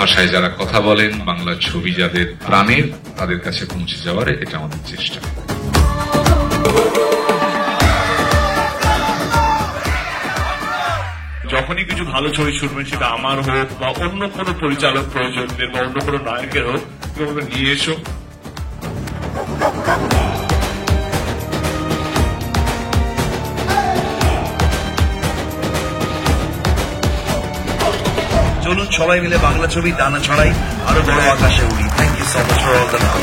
ভাষায় যারা কথা বলেন, বাংলা ছবি যাদের প্রাণের, তাদের কাছে পৌঁছে যাওয়ার এটা আমাদের চেষ্টা। যখনই কিছু ভালো ছবি শুনবেন, সেটা আমার হোক বা অন্য কোনো পরিচালক প্রয়োজনদের বা অন্য কোনো নায়কের হোক, নিয়ে এসো। চলুন সবাই মিলে বাংলা ছবি ডানা ছড়াই, আরো বড় আকাশে উড়ি। Thank you so much for all the love.